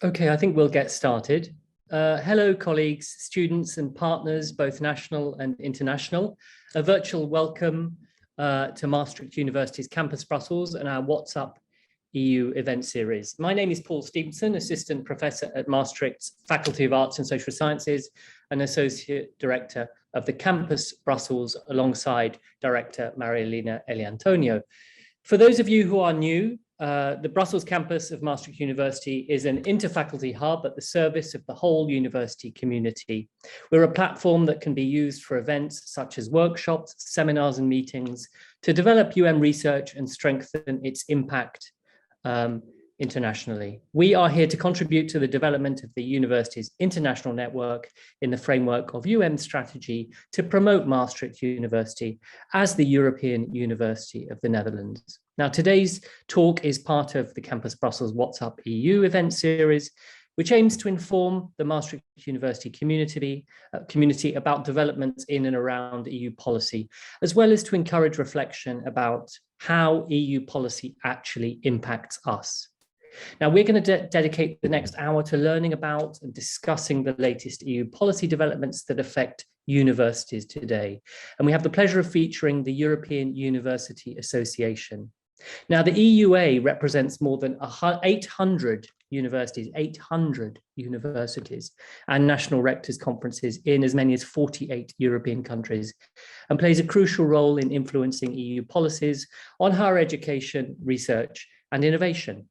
Okay, I think we'll get started. Hello, colleagues, students and partners, both national and international. A virtual welcome to Maastricht University's Campus Brussels and our What's Up EU event series. My name is Paul Stevenson, Assistant Professor at Maastricht's Faculty of Arts and Social Sciences and Associate Director of the Campus Brussels alongside Director Marielena Eliantonio. For those of you who are new, the Brussels campus of Maastricht University is an interfaculty hub at the service of the whole university community. We're a platform that can be used for events such as workshops, seminars and meetings to develop research and strengthen its impact internationally. We are here to contribute to the development of the university's international network in the framework of strategy to promote Maastricht University as the European University of the Netherlands. Now, today's talk is part of the Campus Brussels What's Up EU event series, which aims to inform the Maastricht University community about developments in and around EU policy, as well as to encourage reflection about how EU policy actually impacts us. Now, we're going to dedicate the next hour to learning about and discussing the latest EU policy developments that affect universities today. And we have the pleasure of featuring the European University Association. Now, the EUA represents more than 800 universities and national rectors conferences in as many as 48 European countries and plays a crucial role in influencing EU policies on higher education, research and innovation.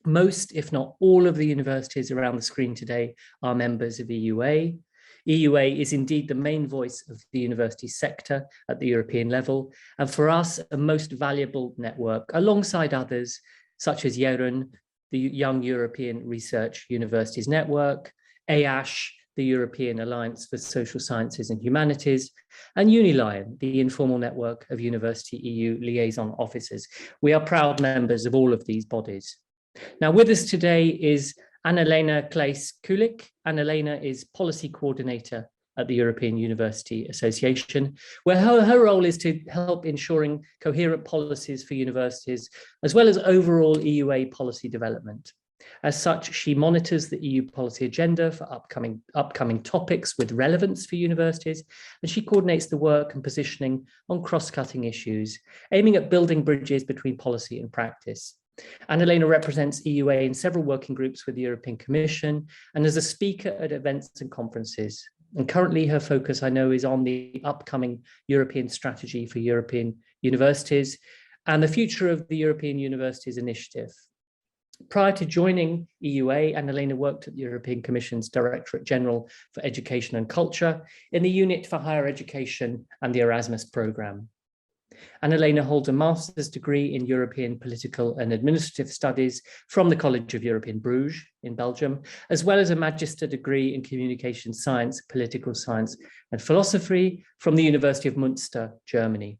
Most, if not all, of the universities around the screen today are members of EUA. EUA is indeed the main voice of the university sector at the European level, and for us, a most valuable network, alongside others such as YERUN, the Young European Research Universities Network, EASH, the European Alliance for Social Sciences and Humanities, and UNILION, the informal network of university EU liaison officers. We are proud members of all of these bodies. Now, with us today is Anna-Lena Klaes-Kulik. Anna-Lena is Policy Coordinator at the European University Association, where her role is to help ensuring coherent policies for universities, as well as overall EUA policy development. As such, she monitors the EU policy agenda for upcoming topics with relevance for universities, and she coordinates the work and positioning on cross-cutting issues, aiming at building bridges between policy and practice. Anna-Lena represents EUA in several working groups with the European Commission and as a speaker at events and conferences. And currently her focus, I know, is on the upcoming European strategy for European universities and the future of the European Universities Initiative. Prior to joining EUA, Anna-Lena worked at the European Commission's Directorate General for Education and Culture in the Unit for Higher Education and the Erasmus Programme. Anna-Lena holds a master's degree in European Political and Administrative Studies from the College of Europe in Bruges in Belgium, as well as a magister degree in Communication Science, Political Science and Philosophy from the University of Münster, Germany.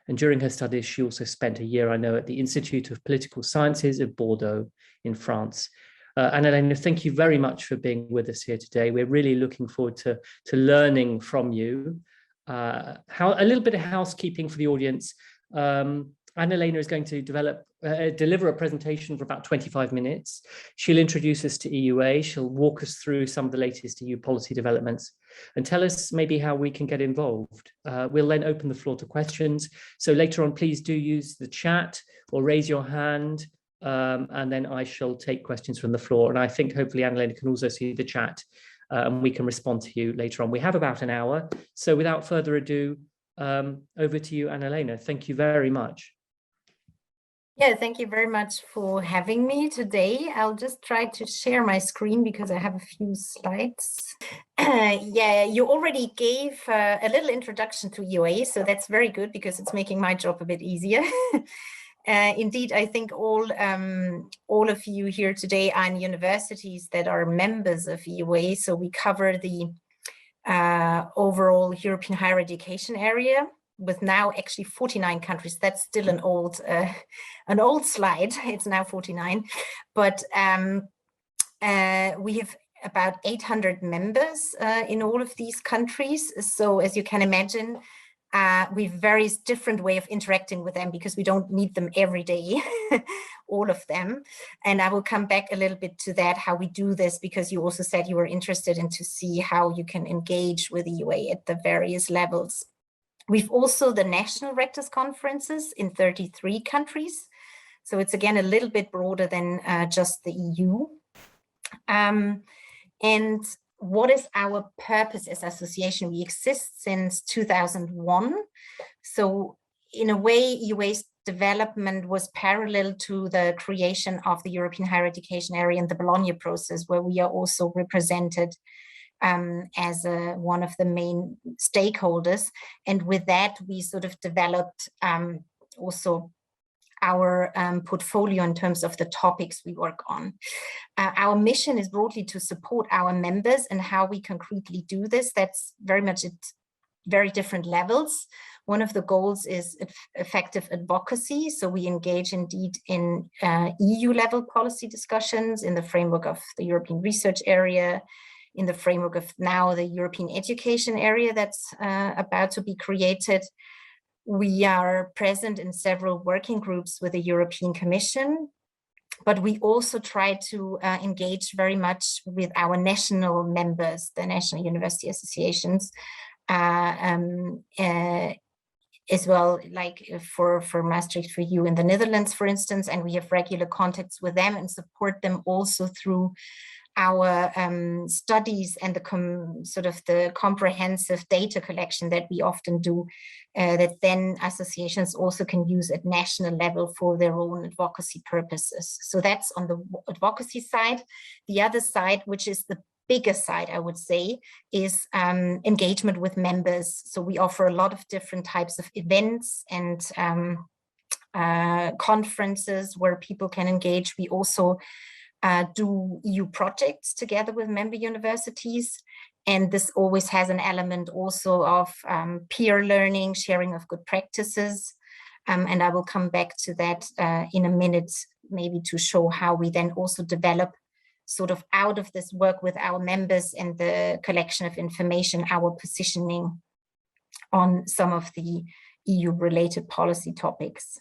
And during her studies, she also spent a year, I know, at the Institute of Political Sciences of Bordeaux in France. Anna-Lena, thank you very much for being with us here today. We're really looking forward to learning from you. A little bit of housekeeping for the audience. Anna-Lena is going to deliver a presentation for about 25 minutes. She'll introduce us to EUA. She'll walk us through some of the latest EU policy developments and tell us maybe how we can get involved. We'll then open the floor to questions. So later on, please do use the chat or raise your hand, and then I shall take questions from the floor. And I think hopefully Anna-Lena can also see the chat. And we can respond to you later on. We have about an hour. So without further ado, over to you, Anna-Lena. Thank you very much. Yeah, thank you very much for having me today. I'll just try to share my screen because I have a few slides. Yeah, you already gave a little introduction to EUA, so that's very good because it's making my job a bit easier. Indeed, I think all of you here today are in universities that are members of EUA, so we cover the overall European higher education area with now actually 49 countries. That's still an old slide. It's now 49, but we have about 800 members in all of these countries. So as you can imagine, we have various different way of interacting with them because we don't need them every day, all of them. And I will come back a little bit to that, how we do this, because you also said you were interested in to see how you can engage with the UA at the various levels. We've also the national rectors conferences in 33 countries. So it's again a little bit broader than just the EU. And what is our purpose as association? We exist since 2001. So in a way, UA's development was parallel to the creation of the European higher education area and the Bologna process, where we are also represented as one of the main stakeholders. And with that, we sort of developed also our portfolio in terms of the topics we work on. Our mission is broadly to support our members, and how we concretely do this, that's very much at very different levels. One of the goals is effective advocacy. So we engage indeed in EU level policy discussions in the framework of the European research area, in the framework of now the European education area that's about to be created. We are present in several working groups with the European Commission, but we also try to engage very much with our national members, the national university associations, as well, like for Maastricht for You in the Netherlands, for instance, and we have regular contacts with them and support them also through our studies and the sort of the comprehensive data collection that we often do, that then associations also can use at national level for their own advocacy purposes. So that's on the advocacy side. The other side, which is the bigger side, I would say, is engagement with members. So we offer a lot of different types of events and conferences where people can engage. We also do EU projects together with member universities. And this always has an element also of peer learning, sharing of good practices. And I will come back to that in a minute, maybe to show how we then also develop sort of out of this work with our members and the collection of information, our positioning on some of the EU related policy topics.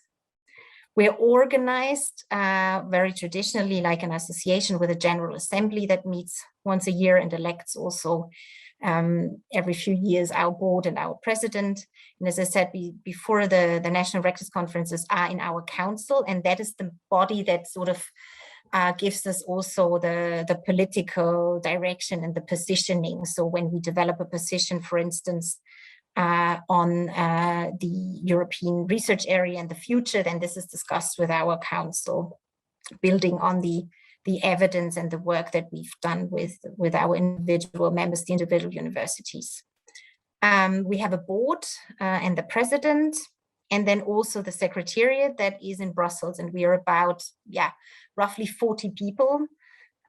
We're organized very traditionally like an association with a general assembly that meets once a year and elects also every few years our board and our president. And as I said before, the national rectors conferences are in our council, and that is the body that sort of gives us also the political direction and the positioning. So when we develop a position, for instance, on the European research area in the future, then this is discussed with our council, building on the evidence and the work that we've done with our individual members, the individual universities. We have a board and the president, and then also the secretariat that is in Brussels, and we are about, roughly 40 people.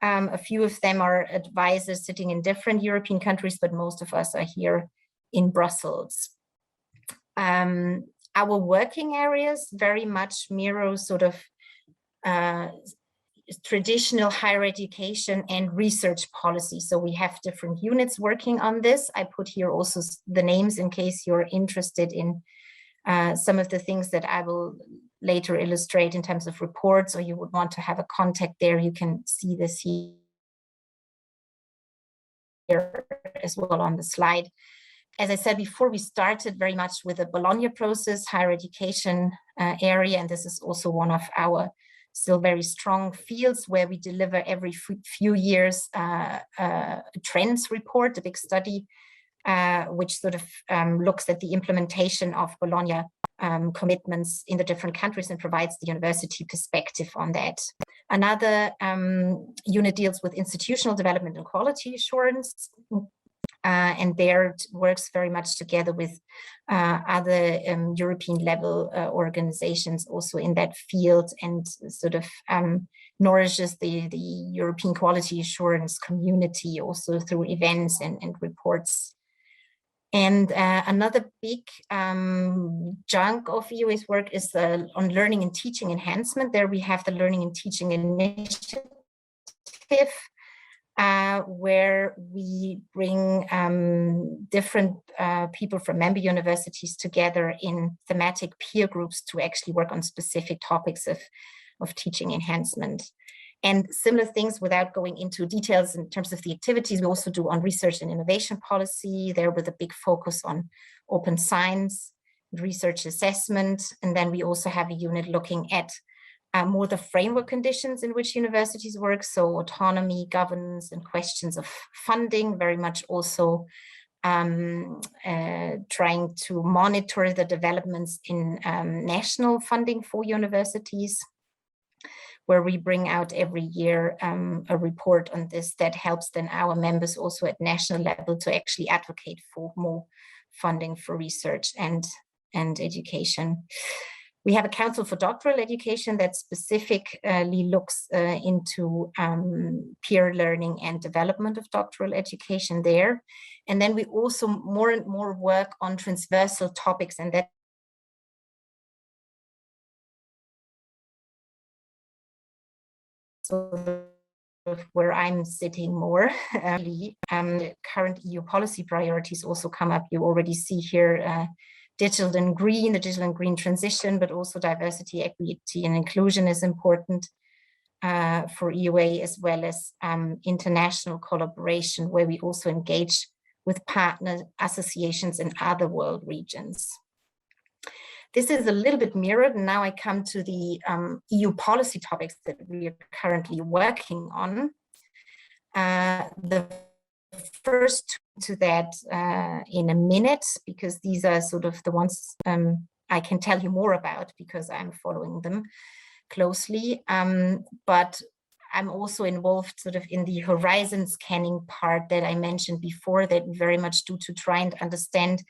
A few of them are advisors sitting in different European countries, but most of us are here in Brussels. Our working areas very much mirror sort of traditional higher education and research policy. So we have different units working on this. I put here also the names in case you're interested in some of the things that I will later illustrate in terms of reports, or you would want to have a contact there. You can see this here as well on the slide. As I said before, we started very much with the Bologna process, higher education area, and this is also one of our still very strong fields where we deliver every few years a trends report, a big study, which sort of looks at the implementation of Bologna commitments in the different countries and provides the university perspective on that. Another unit deals with institutional development and quality assurance. And there it works very much together with other European level organizations also in that field, and sort of nourishes the European quality assurance community also through events and reports. And another big chunk of EUA's work is on learning and teaching enhancement. There we have the Learning and Teaching Initiative, where we bring different people from member universities together in thematic peer groups to actually work on specific topics of teaching enhancement. And similar things, without going into details in terms of the activities, we also do on research and innovation policy, there with a big focus on open science, research assessment. And then we also have a unit looking at more the framework conditions in which universities work, so autonomy, governance, and questions of funding, very much also trying to monitor the developments in national funding for universities, where we bring out every year a report on this that helps then our members also at national level to actually advocate for more funding for research and education. We have a Council for Doctoral Education that specifically looks into peer learning and development of doctoral education there. And then we also more and more work on transversal topics, and that so where I'm sitting more. Current EU policy priorities also come up. You already see here digital and green, the digital and green transition, but also diversity, equity, and inclusion is important for EUA, as well as international collaboration, where we also engage with partner associations in other world regions. This is a little bit mirrored, and now I come to the EU policy topics that we are currently working on. The first to that in a minute, because these are sort of the ones I can tell you more about because I'm following them closely. But I'm also involved sort of in the horizon scanning part that I mentioned before, that we very much do to try and understand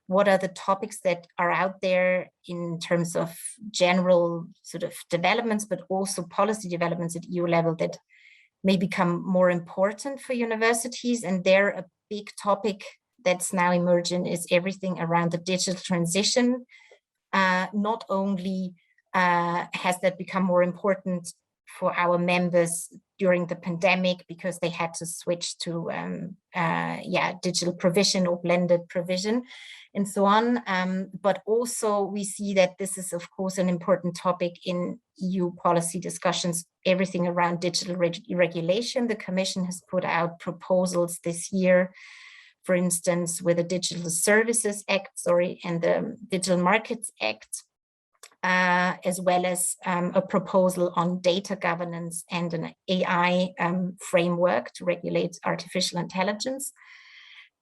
what are the topics that are out there in terms of general sort of developments, but also policy developments at EU level that may become more important for universities. And there, a big topic that's now emerging is everything around the digital transition. Not only has that become more important for our members during the pandemic because they had to switch to digital provision or blended provision and so on. But also we see that this is, of course, an important topic in EU policy discussions, everything around digital regulation. The Commission has put out proposals this year, for instance, with the Digital Services Act, and the Digital Markets Act, as well as a proposal on data governance and an AI framework to regulate artificial intelligence.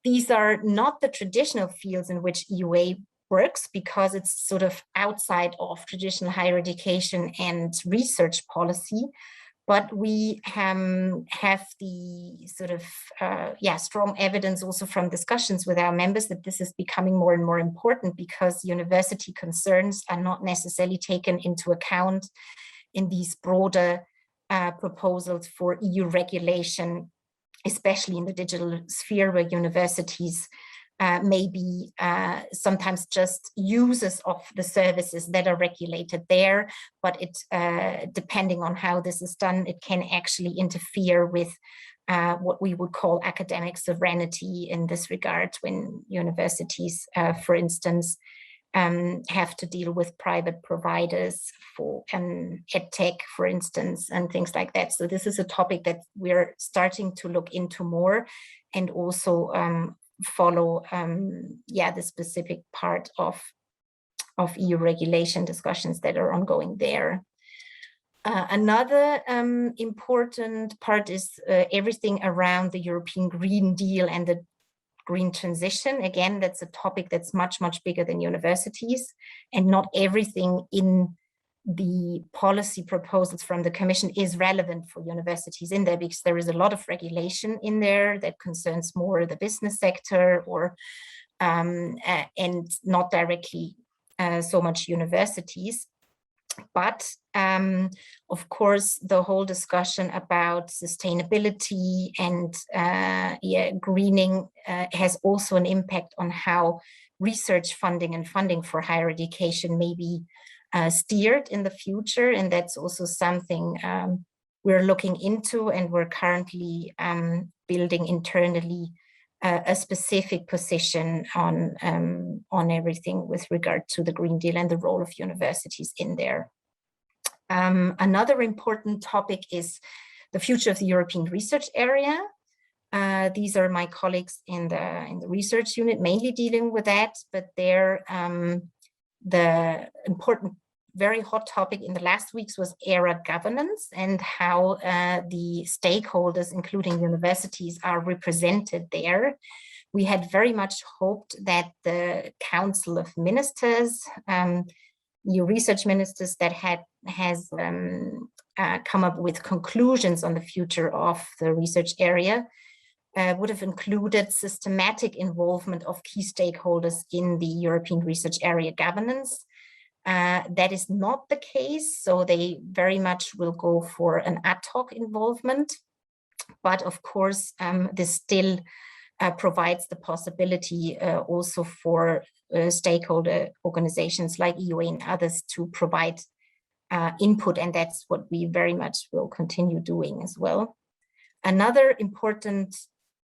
These are not the traditional fields in which EUA works because it's sort of outside of traditional higher education and research policy. But we have the sort of strong evidence also from discussions with our members that this is becoming more and more important because university concerns are not necessarily taken into account in these broader proposals for EU regulation, especially in the digital sphere, where universities may be sometimes just users of the services that are regulated there, but it depending on how this is done, it can actually interfere with what we would call academic sovereignty in this regard, when universities, for instance, have to deal with private providers for EdTech, for instance, and things like that. So this is a topic that we're starting to look into more, and also follow the specific part of EU regulation discussions that are ongoing there. Another important part is everything around the European Green Deal and the green transition. Again, that's a topic that's much, much bigger than universities, and not everything in the policy proposals from the Commission is relevant for universities in there, because there is a lot of regulation in there that concerns more the business sector or and not directly so much universities. But of course, the whole discussion about sustainability and greening has also an impact on how research funding and funding for higher education may be steered in the future. And that's also something we're looking into, and we're currently building internally a specific position on everything with regard to the Green Deal and the role of universities in there. Another important topic is the future of the European research area. These are my colleagues in the research unit mainly dealing with that, but they're the important, very hot topic in the last weeks was ERA governance and how the stakeholders, including universities, are represented there. We had very much hoped that the Council of Ministers, new research ministers that has come up with conclusions on the future of the research area, would have included systematic involvement of key stakeholders in the European research area governance. That is not the case, so they very much will go for an ad hoc involvement. But of course, this still provides the possibility also for stakeholder organizations like EUA and others to provide input, and that's what we very much will continue doing as well. Another important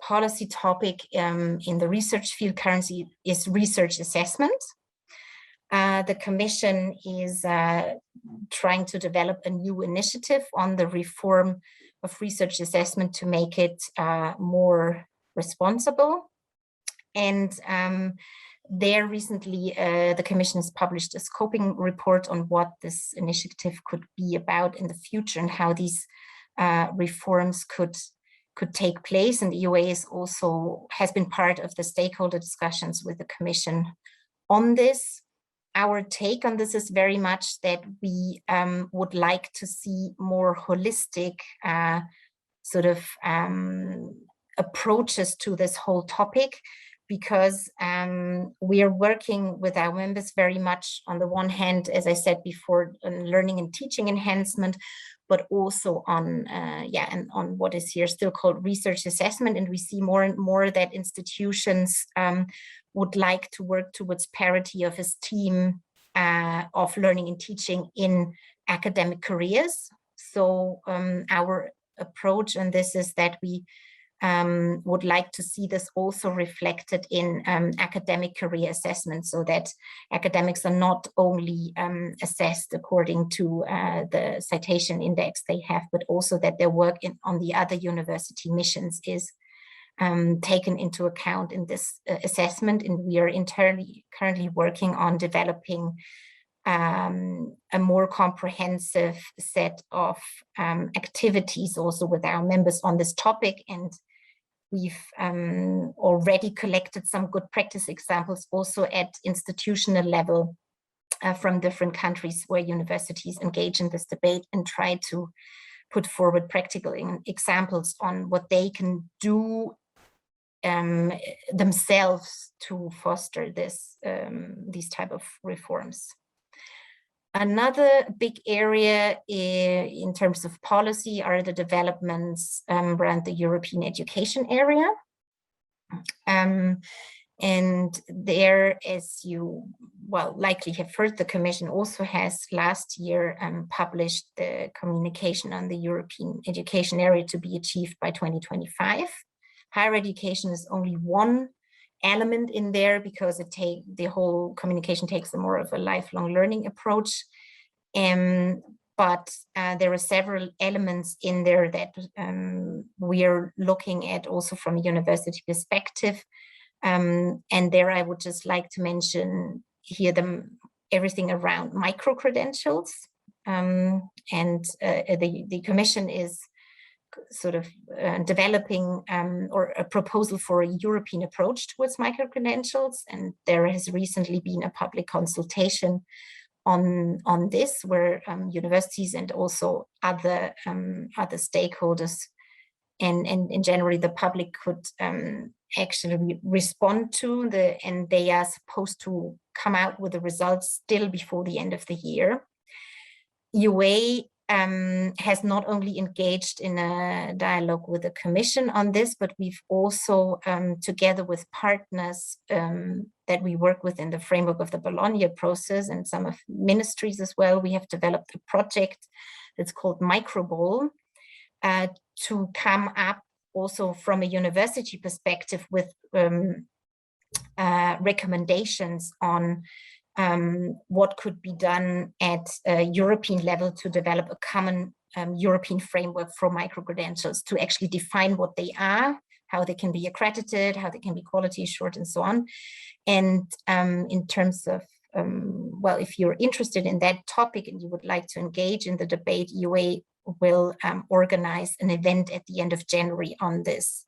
policy topic in the research field currently is research assessment. The Commission is trying to develop a new initiative on the reform of research assessment to make it more responsible. And there recently, the Commission has published a scoping report on what this initiative could be about in the future and how these reforms could take place. And the EUA is also has been part of the stakeholder discussions with the Commission on this. Our take on this is very much that we would like to see more holistic sort of approaches to this whole topic, because we are working with our members very much on the one hand, as I said before, on learning and teaching enhancement, but also on and on what is here still called research assessment. And we see more and more that institutions would like to work towards parity of esteem of learning and teaching in academic careers. So our approach on this is that we would like to see this also reflected in academic career assessment, so that academics are not only assessed according to the citation index they have, but also that their work on the other university missions is taken into account in this assessment. And we are currently working on developing a more comprehensive set of activities also with our members on this topic. And we've already collected some good practice examples also at institutional level from different countries where universities engage in this debate and try to put forward practical examples on what they can do themselves to foster this these type of reforms. Another big area in terms of policy are the developments around the European education area. And there, as you likely have heard, the Commission also has last year published the communication on the European education area to be achieved by 2025. Higher education is only one element in there because the whole communication takes a more of a lifelong learning approach. But there are several elements in there that we are looking at also from a university perspective. And there I would just like to mention here everything around micro-credentials. And the Commission is sort of developing or a proposal for a European approach towards micro-credentials. And there has recently been a public consultation on this, where universities and also other stakeholders and in general the public could actually respond to and they are supposed to come out with the results still before the end of the year. EUA has not only engaged in a dialogue with the Commission on this, but we've also, together with partners that we work with in the framework of the Bologna process and some of ministries as well, we have developed a project that's called Microball. to come up also from a university perspective with recommendations on what could be done at a European level to develop a common European framework for micro-credentials, to actually define what they are, how they can be accredited, how they can be quality assured, and so on. And in terms of, well, if you're interested in that topic and you would like to engage in the debate, EUA will organize an event at the end of January on this,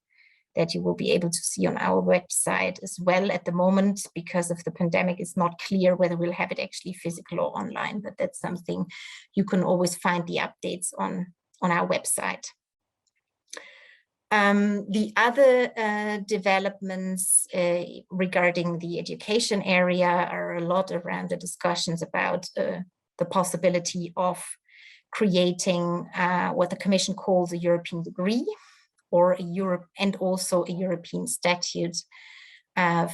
that you will be able to see on our website as well. At the moment, because of the pandemic, it's not clear whether we'll have it actually physical or online, but that's something you can always find the updates on our website. The other developments regarding the education area are a lot around the discussions about the possibility of creating what the Commission calls a European degree, or and also a European statute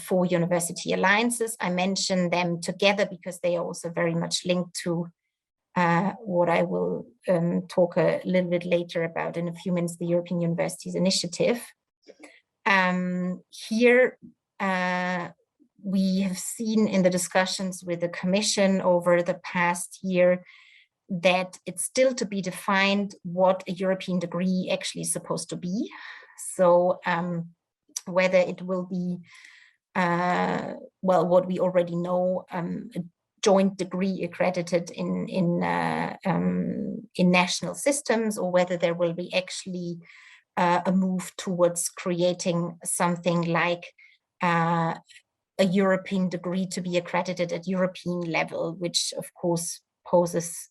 for university alliances. I mention them together because they are also very much linked to what I will talk a little bit later about in a few minutes, the European Universities Initiative. Here, we have seen in the discussions with the Commission over the past year that it's still to be defined what a European degree actually is supposed to be. So whether it will be, well, what we already know, a joint degree accredited in national systems, or whether there will be actually a move towards creating something like a European degree to be accredited at European level, which of course poses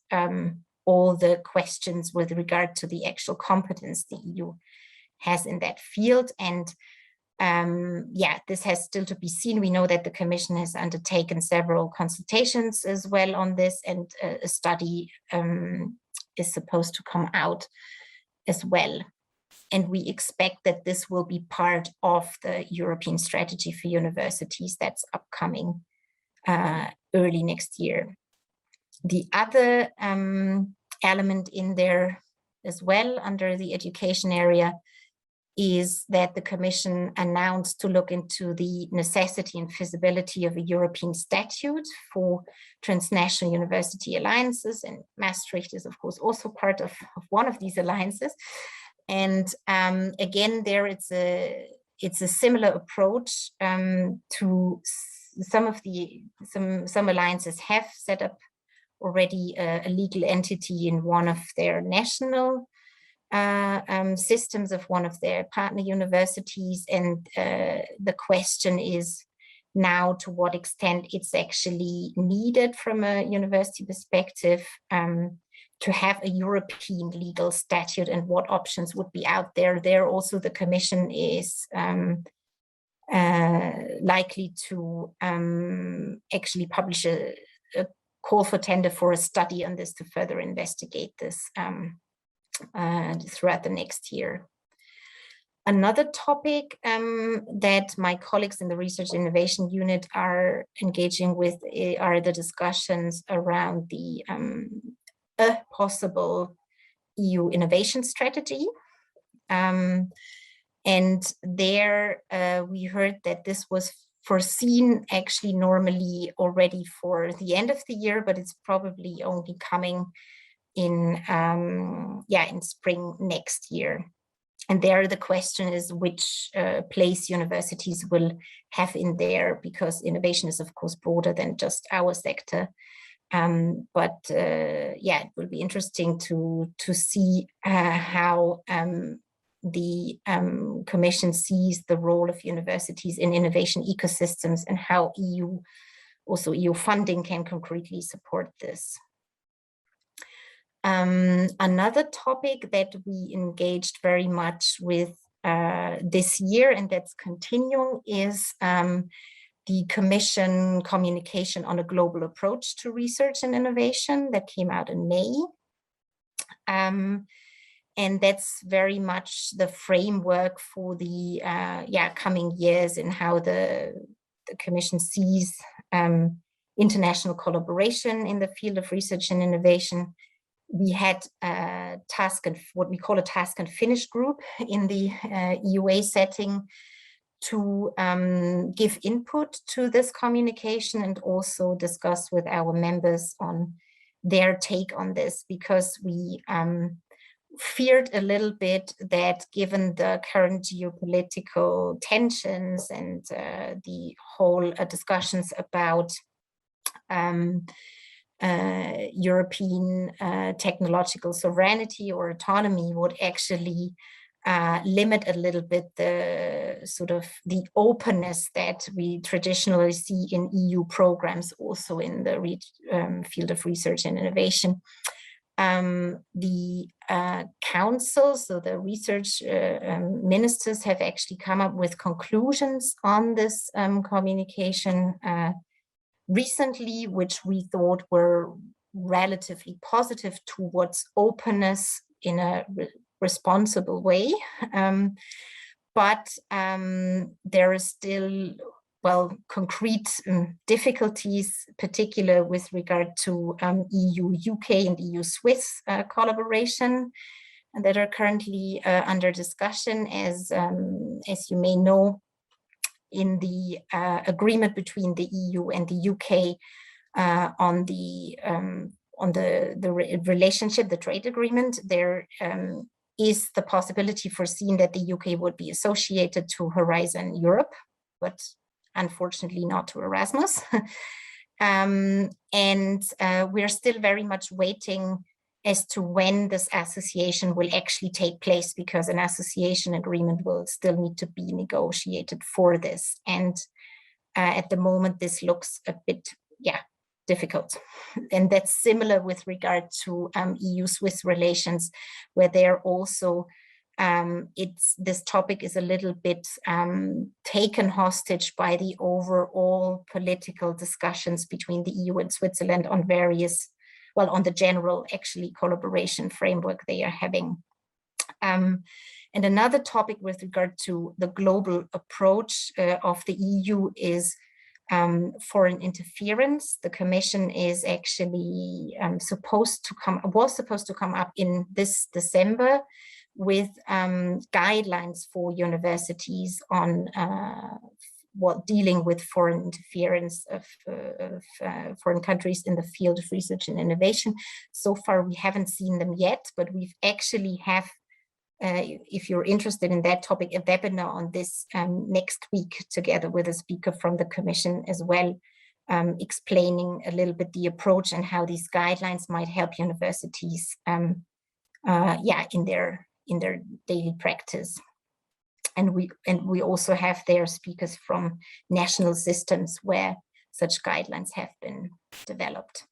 all the questions with regard to the actual competence the EU has in that field. And yeah, this has still to be seen. We know that the Commission has undertaken several consultations as well on this, and a study is supposed to come out as well. And we expect that this will be part of the European strategy for universities that's upcoming early next year. The other element in there as well under the education area is that the Commission announced to look into the necessity and feasibility of a European statute for transnational university alliances, and Maastricht is of course also part of one of these alliances. And again, there it's a similar approach to some alliances have set up already a legal entity in one of their national systems of one of their partner universities, and the question is now to what extent it's actually needed from a university perspective to have a European legal statute, and what options would be out there. There also the Commission is likely to actually publish a call for tender for a study on this to further investigate this throughout the next year. Another topic that my colleagues in the Research Innovation Unit are engaging with are the discussions around the a possible EU innovation strategy. And there we heard that this was foreseen actually normally already for the end of the year, but it's probably only coming in in spring next year. And there the question is which place universities will have in there, because innovation is of course broader than just our sector. But yeah, it will be interesting to see how the Commission sees the role of universities in innovation ecosystems, and how EU funding can concretely support this. Another topic that we engaged very much with this year, and that's continuing, is the Commission communication on a global approach to research and innovation that came out in May. And that's very much the framework for the coming years, and how the Commission sees international collaboration in the field of research and innovation, we had a task and what we call a task and finish group in the EUA setting to give input to this communication and also discuss with our members on their take on this, because we feared a little bit that given the current geopolitical tensions and the whole discussions about European technological sovereignty or autonomy would actually limit a little bit the sort of the openness that we traditionally see in EU programs, also in the field of research and innovation. The council, so the research ministers, have actually come up with conclusions on this communication recently, which we thought were relatively positive towards openness in a responsible way. But there is still, well, concrete difficulties, particularly with regard to EU-UK and EU-Swiss collaboration that are currently under discussion. As you may know, in the agreement between the EU and the UK on the relationship, the trade agreement, there is the possibility foreseen that the UK would be associated to Horizon Europe, but unfortunately not to Erasmus. And we're still very much waiting as to when this association will actually take place, because an association agreement will still need to be negotiated for this. And at the moment, this looks a bit, difficult. And that's similar with regard to EU-Swiss relations, where they're also, this topic is a little bit taken hostage by the overall political discussions between the EU and Switzerland on various, well, on the general actually collaboration framework they are having. And another topic with regard to the global approach of the EU is foreign interference. The Commission is actually was supposed to come up in this December with guidelines for universities on dealing with foreign interference of foreign countries in the field of research and innovation. So far, we haven't seen them yet, but we've actually have, if you're interested in that topic, a webinar on this next week, together with a speaker from the Commission as well, explaining a little bit the approach and how these guidelines might help universities, in their daily practice. And we also have their speakers from national systems where such guidelines have been developed.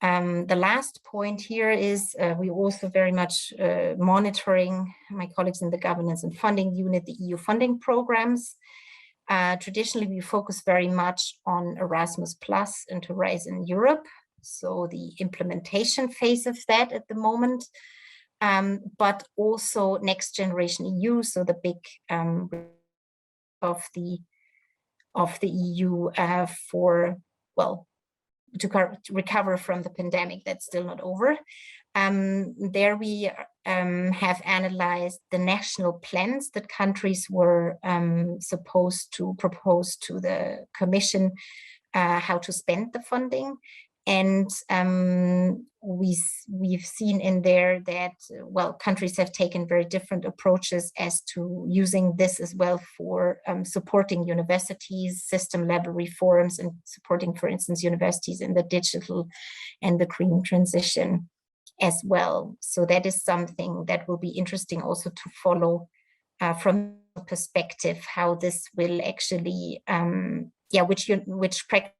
The last point here is we also very much monitoring, my colleagues in the governance and funding unit, the EU funding programs. Traditionally, we focus very much on Erasmus Plus and Horizon Europe, so the implementation phase of that at the moment. But also Next Generation EU, so the big of the EU for, well, to recover from the pandemic that's still not over. There we have analyzed the national plans that countries were supposed to propose to the Commission, how to spend the funding. And we've seen in there that, well, countries have taken very different approaches as to using this as well for supporting universities, system level reforms, and supporting, for instance, universities in the digital and the green transition as well. So that is something that will be interesting also to follow from the perspective, how this will actually, which practice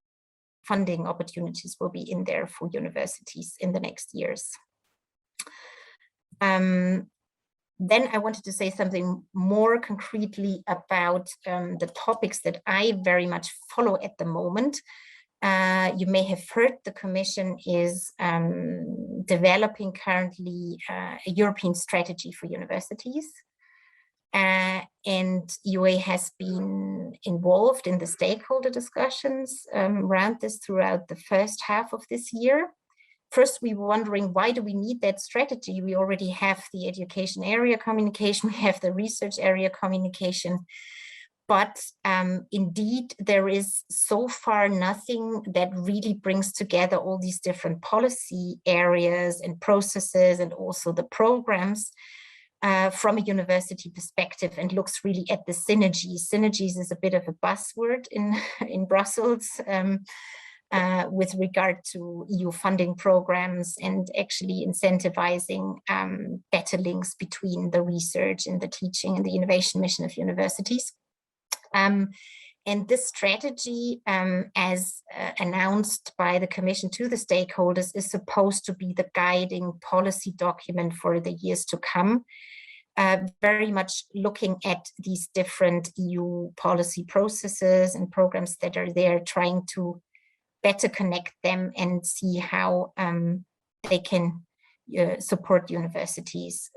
funding opportunities will be in there for universities in the next years. Then I wanted to say something more concretely about the topics that I very much follow at the moment. You may have heard the Commission is developing currently a European strategy for universities. And UA has been involved in the stakeholder discussions around this throughout the first half of this year. first we were wondering, why do we need that strategy? We already have the education area communication, we have the research area communication. But indeed, there is so far nothing that really brings together all these different policy areas and processes and also the programs from a university perspective, and looks really at the synergies. Synergies is a bit of a buzzword in Brussels with regard to EU funding programs and actually incentivizing better links between the research and the teaching and the innovation mission of universities. And this strategy, as announced by the Commission to the stakeholders, is supposed to be the guiding policy document for the years to come, very much looking at these different EU policy processes and programs that are there, trying to better connect them and see how they can support universities.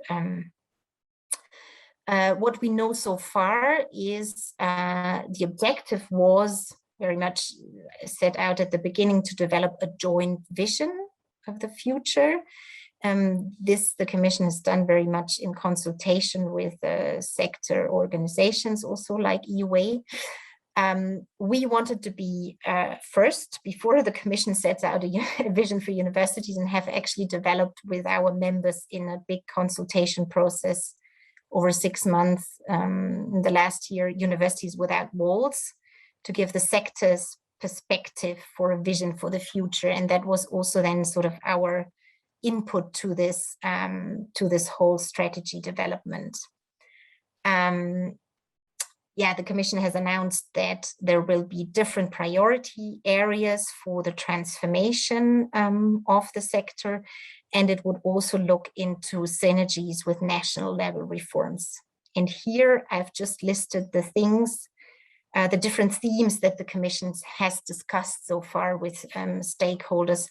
What we know so far is the objective was very much set out at the beginning to develop a joint vision of the future. This the Commission has done very much in consultation with sector organizations, also like EUA. We wanted to be first, before the Commission sets out a vision for universities, and have actually developed with our members in a big consultation process over 6 months in the last year, Universities Without Walls, to give the sector's perspective for a vision for the future. And that was also then sort of our input to this whole strategy development. The Commission has announced that there will be different priority areas for the transformation of the sector, and it would also look into synergies with national level reforms. And here I've just listed the things, the different themes that the Commission has discussed so far with stakeholders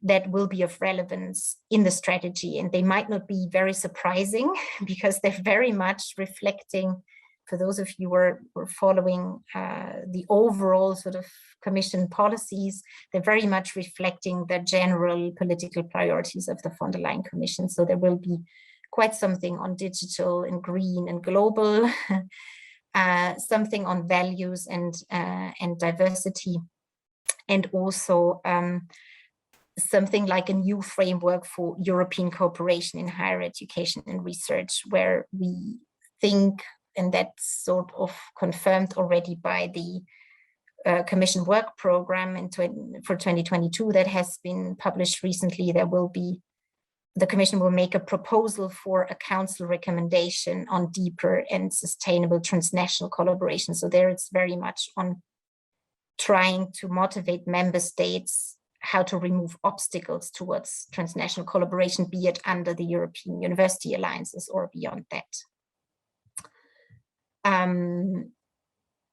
that will be of relevance in the strategy. And they might not be very surprising because they're very much reflecting, for those of you who are following the overall sort of Commission policies, they're very much reflecting the general political priorities of the von der Leyen Commission. So there will be quite something on digital and green and global, something on values and diversity, and also something like a new framework for European cooperation in higher education and research, where we think, and that's sort of confirmed already by the Commission work program for 2022 that has been published recently, the Commission will make a proposal for a Council recommendation on deeper and sustainable transnational collaboration. So there it's very much on trying to motivate member states how to remove obstacles towards transnational collaboration, be it under the European University Alliances or beyond that.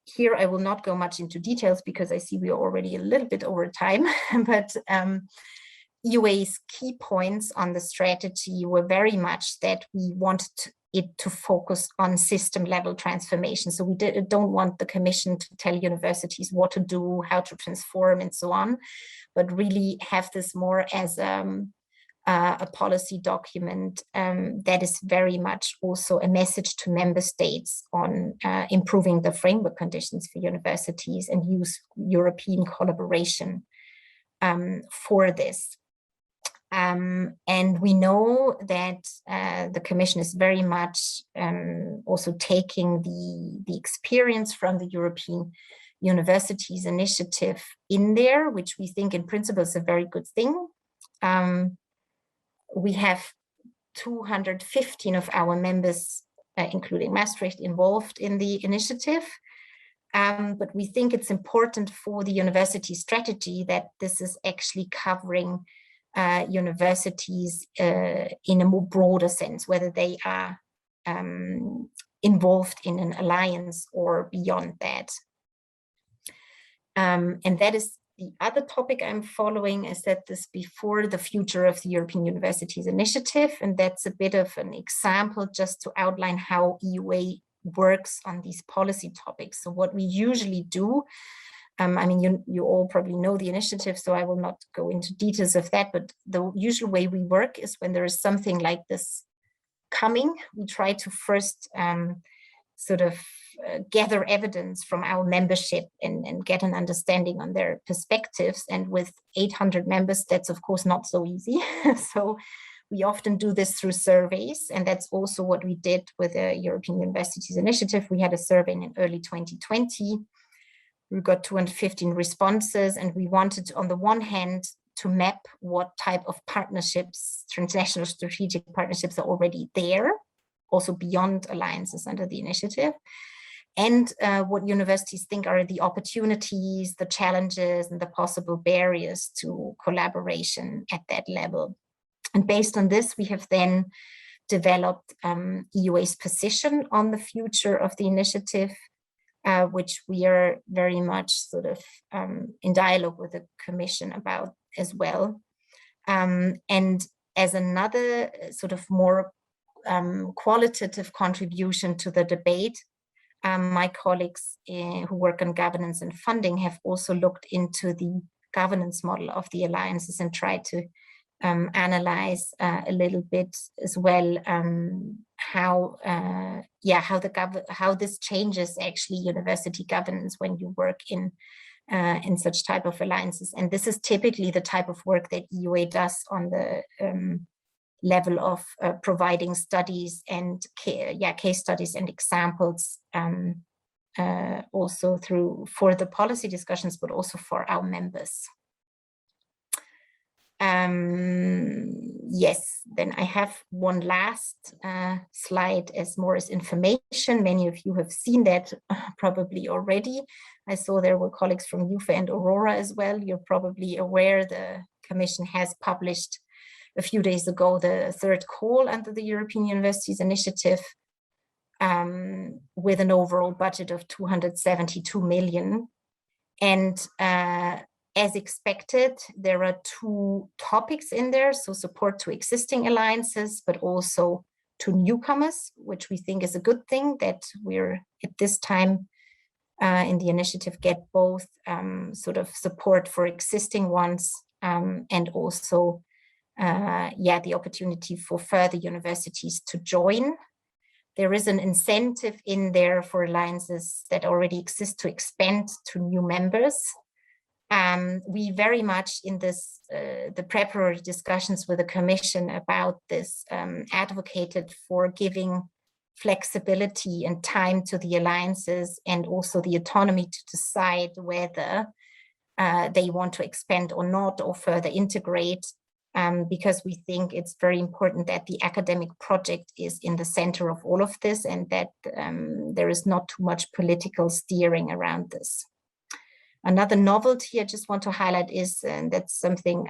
Here I will not go much into details because I see we are already a little bit over time, but EUA's key points on the strategy were very much that we wanted it to focus on system level transformation. So we don't want the Commission to tell universities what to do, how to transform and so on, but really have this more as a policy document that is very much also a message to member states on improving the framework conditions for universities and use European collaboration for this. And we know that the Commission is very much also taking the experience from the European Universities Initiative in there, which we think in principle is a very good thing. We have 215 of our members, including Maastricht, involved in the initiative. But we think it's important for the university strategy that this is actually covering universities in a more broader sense, whether they are involved in an alliance or beyond that. And that is the other topic I'm following. I said this before, the future of the European Universities Initiative, and that's a bit of an example just to outline how EUA works on these policy topics. So what we usually do I mean, you all probably know the initiative, so I will not go into details of that, but the usual way we work is when there is something like this coming, we try to first sort of gather evidence from our membership and get an understanding on their perspectives. And with 800 members, that's of course not so easy. So we often do this through surveys, and that's also what we did with the European Universities Initiative. We had a survey in early 2020. We got 215 responses, and we wanted, on the one hand, to map what type of partnerships, transnational strategic partnerships, are already there, also beyond alliances under the initiative, and what universities think are the opportunities, the challenges, and the possible barriers to collaboration at that level. And based on this, we have then developed EUA's position on the future of the initiative, which we are very much sort of in dialogue with the Commission about as well. And as another sort of more qualitative contribution to the debate, my colleagues who work on governance and funding have also looked into the governance model of the alliances and tried to analyze a little bit as well how this changes actually university governance when you work in such type of alliances. And this is typically the type of work that EUA does on the level of providing studies and case studies and examples, also for the policy discussions, but also for our members. Yes, then I have one last slide as more as information. Many of you have seen that probably already. I saw there were colleagues from UFA and Aurora as well. You're probably aware the Commission has published a few days ago the third call under the European Universities Initiative, with an overall budget of 272 million. And as expected, there are two topics in there. So support to existing alliances, but also to newcomers, which we think is a good thing that we're at this time in the initiative get both sort of support for existing ones and also the opportunity for further universities to join. There is an incentive in there for alliances that already exist to expand to new members. We very much in this the preparatory discussions with the Commission about this advocated for giving flexibility and time to the alliances and also the autonomy to decide whether they want to expand or not or further integrate, because we think it's very important that the academic project is in the center of all of this and that there is not too much political steering around this. Another novelty I just want to highlight is, and that's something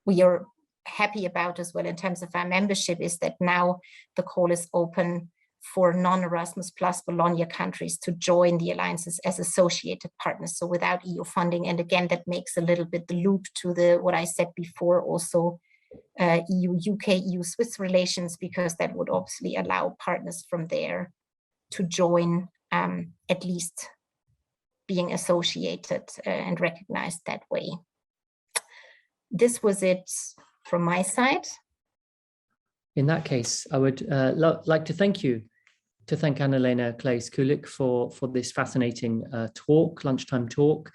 we are happy about as well in terms of our membership, is that now the call is open for non-Erasmus plus Bologna countries to join the alliances as associated partners, so without EU funding. And again, that makes a little bit the loop to what I said before, also EU-UK, EU-Swiss relations, because that would obviously allow partners from there to join, at least being associated and recognized that way. This was it from my side. In that case, I would like to thank Anna-Lena Claes-Kulik for this fascinating lunchtime talk.